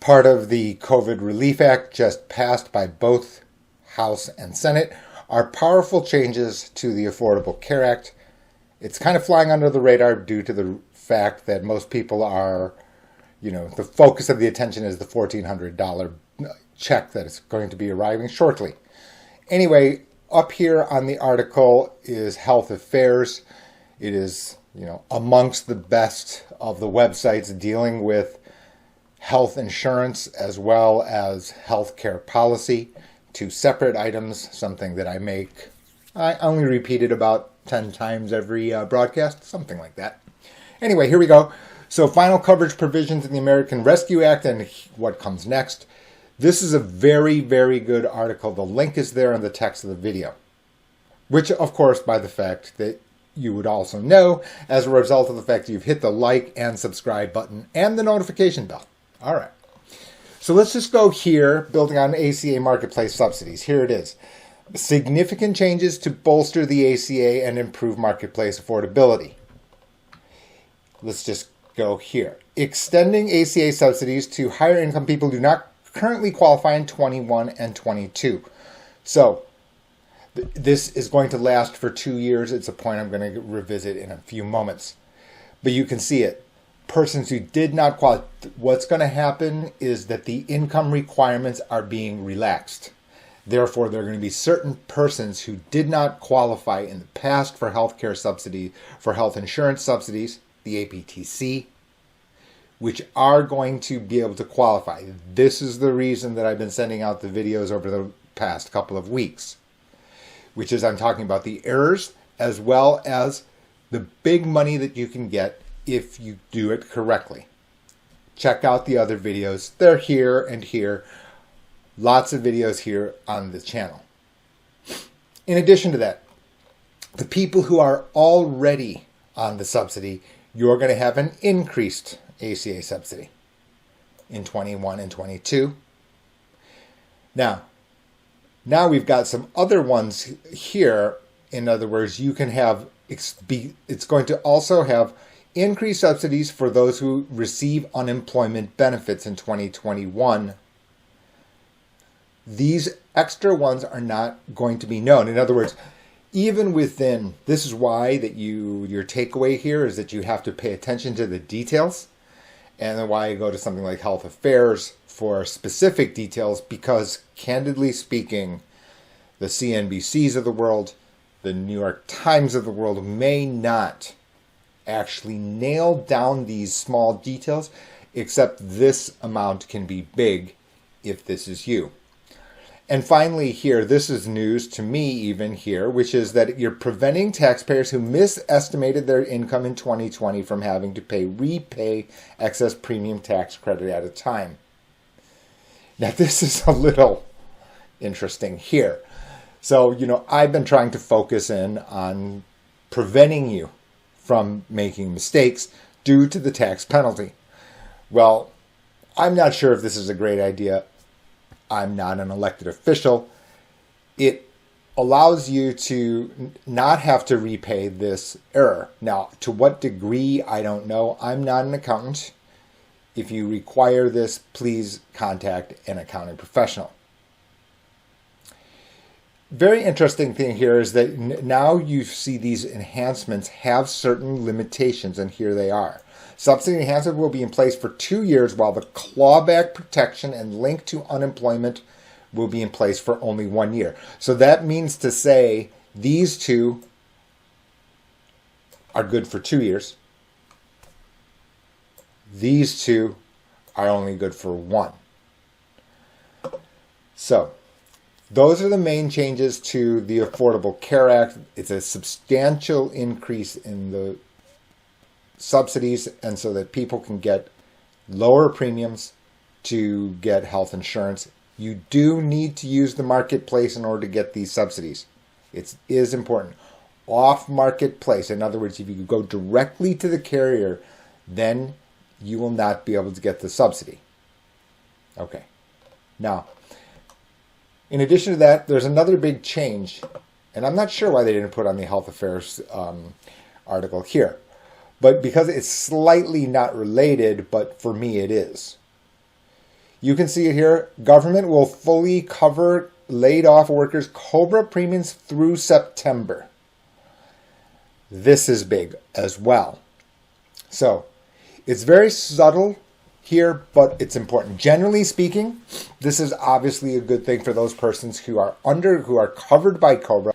part of the COVID Relief Act just passed by both House and Senate are powerful changes to the Affordable Care Act. It's kind of flying under the radar due to the fact that most people are, the focus of the attention is the $1,400 check that is going to be arriving shortly. Anyway, up here on the article is Health Affairs. It is, amongst the best of the websites dealing with health insurance as well as healthcare policy. Two separate items, something that I only repeat it about 10 times every broadcast, something like that. Anyway, here we go. So final coverage provisions in the American Rescue Act and what comes next. This is a very, very good article. The link is there in the text of the video, which, of course, by the fact that you would also know as a result of the fact that you've hit the like and subscribe button and the notification bell. All right. So let's just go here, building on ACA marketplace subsidies. Here it is. Significant changes to bolster the ACA and improve marketplace affordability. Let's just go here. Extending ACA subsidies to higher income people who do not currently qualify in 21 and 22. So this is going to last for 2 years. It's a point I'm going to revisit in a few moments. But you can see it. Persons who did not qualify, what's going to happen is that the income requirements are being relaxed. Therefore, there are going to be certain persons who did not qualify in the past for healthcare subsidy, for health insurance subsidies, the APTC, which are going to be able to qualify. This is the reason that I've been sending out the videos over the past couple of weeks, which is I'm talking about the errors as well as the big money that you can get if you do it correctly. Check out the other videos. They're here and here. Lots of videos here on the channel. In addition to that, the people who are already on the subsidy, you're going to have an increased ACA subsidy in 21 and 22. Now we've got some other ones here. In other words, you can have, it's going to also have increased subsidies for those who receive unemployment benefits in 2021. These extra ones are not going to be known. In other words, even within, this is why that your takeaway here is that you have to pay attention to the details, and then why you go to something like Health Affairs for specific details, because candidly speaking, the CNBCs of the world, the New York Times of the world may not actually nail down these small details, except this amount can be big if this is you. And finally here, this is news to me even here, which is that you're preventing taxpayers who misestimated their income in 2020 from having to repay excess premium tax credit at a time. Now this is a little interesting here. So, I've been trying to focus in on preventing you from making mistakes due to the tax penalty. Well, I'm not sure if this is a great idea. I'm not an elected official. It allows you to not have to repay this error. Now, to what degree, I don't know. I'm not an accountant. If you require this, please contact an accounting professional. Very interesting thing here is that now you see these enhancements have certain limitations, and here they are. Subsidy enhancement will be in place for 2 years, while the clawback protection and link to unemployment will be in place for only 1 year. So that means to say these two are good for 2 years. These two are only good for 1. So those are the main changes to the Affordable Care Act. It's a substantial increase in the subsidies, and so that people can get lower premiums to get health insurance. You do need to use the marketplace in order to get these subsidies. It is important. Off marketplace, in other words, if you go directly to the carrier, then you will not be able to get the subsidy. Okay. Now, in addition to that, there's another big change, and I'm not sure why they didn't put on the Health Affairs article here, but because it's slightly not related, but for me it is. You can see it here. Government will fully cover laid off workers' COBRA premiums through September. This is big as well. So it's very subtle here, but it's important. Generally speaking, this is obviously a good thing for those persons who are covered by COBRA.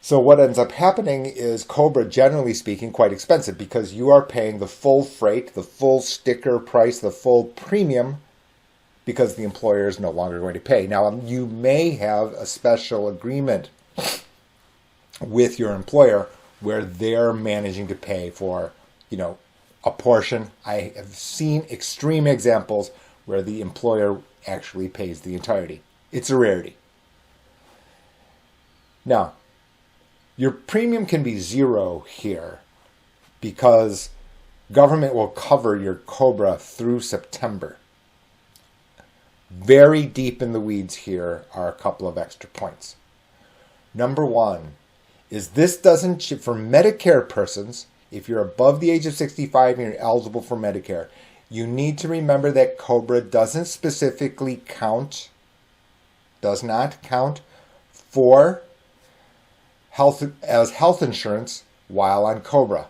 So what ends up happening is COBRA, generally speaking, quite expensive because you are paying the full freight, the full sticker price, the full premium because the employer is no longer going to pay. Now, you may have a special agreement with your employer where they're managing to pay for, a portion. I have seen extreme examples where the employer actually pays the entirety. It's a rarity. Now, your premium can be zero here because government will cover your COBRA through September. Very deep in the weeds here are a couple of extra points. Number one is this doesn't, for Medicare persons, if you're above the age of 65 and you're eligible for Medicare, you need to remember that COBRA doesn't specifically does not count for health insurance while on COBRA.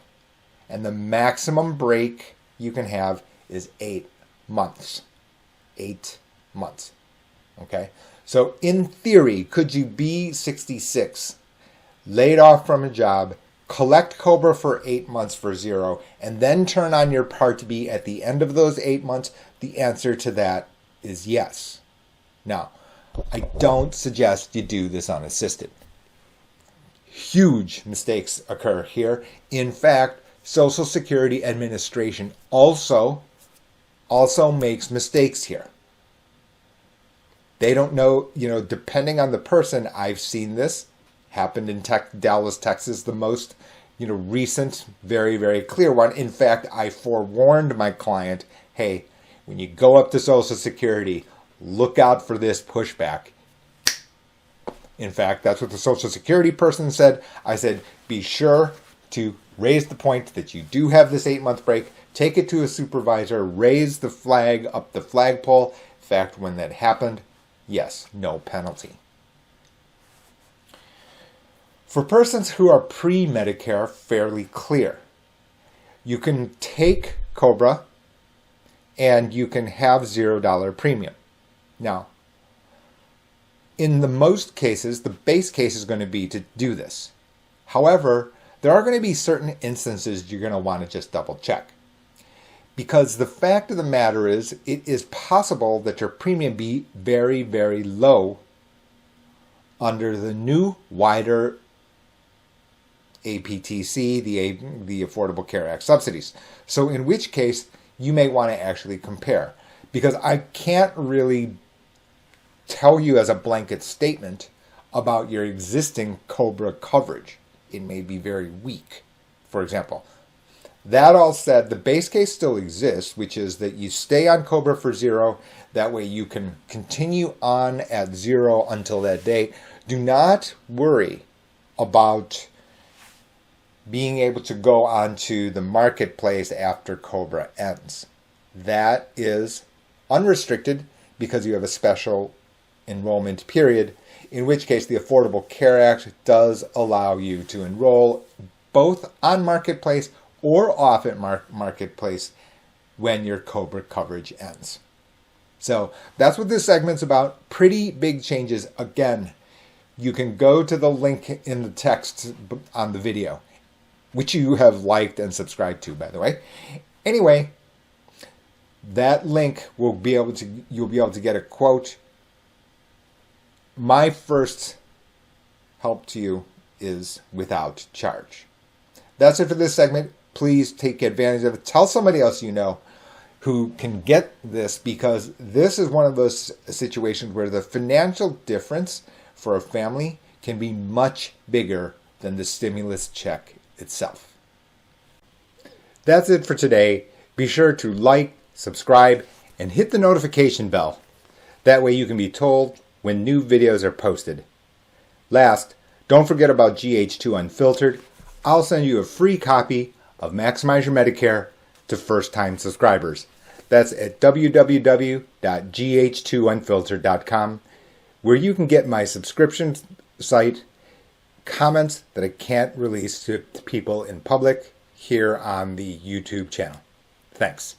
And the maximum break you can have is 8 months. 8 months. Okay? So in theory, could you be 66, laid off from a job, collect COBRA for 8 months for zero, and then turn on your Part B at the end of those 8 months? The answer to that is yes. Now, I don't suggest you do this unassisted. Huge mistakes occur here. In fact, Social Security Administration also makes mistakes here. They don't know, depending on the person. I've seen this happened in Dallas, Texas, the most, recent, very, very clear one. In fact, I forewarned my client, hey, when you go up to Social Security, look out for this pushback. In fact, that's what the Social Security person said. I said, be sure to raise the point that you do have this 8-month break, take it to a supervisor, raise the flag up the flagpole. In fact, when that happened, yes, no penalty. For persons who are pre-Medicare, fairly clear. You can take COBRA and you can have $0 premium. Now, in the most cases, the base case is going to be to do this. However, there are going to be certain instances you're going to want to just double check. Because the fact of the matter is, it is possible that your premium be very, very low under the new, wider APTC, the Affordable Care Act subsidies. So in which case, you may want to actually compare. Because I can't really tell you as a blanket statement about your existing COBRA coverage. It may be very weak, for example. That all said, the base case still exists, which is that you stay on COBRA for zero. That way you can continue on at zero until that date. Do not worry about being able to go onto the marketplace after COBRA ends. That is unrestricted because you have a special enrollment period, in which case the Affordable Care Act does allow you to enroll both on marketplace or off at marketplace when your COBRA coverage ends. So that's what this segment's about. Pretty big changes. Again, you can go to the link in the text on the video, which you have liked and subscribed to, by the way. Anyway, that link you'll be able to get a quote. My first help to you is without charge. That's it for this segment. Please take advantage of it. Tell somebody else you know who can get this, because this is one of those situations where the financial difference for a family can be much bigger than the stimulus check itself. That's it for today. Be sure to like, subscribe, and hit the notification bell. That way you can be told when new videos are posted. Last, don't forget about GH2 Unfiltered. I'll send you a free copy of Maximize Your Medicare to first-time subscribers. That's at www.gh2unfiltered.com, where you can get my subscription site, comments that I can't release to people in public here on the YouTube channel. Thanks.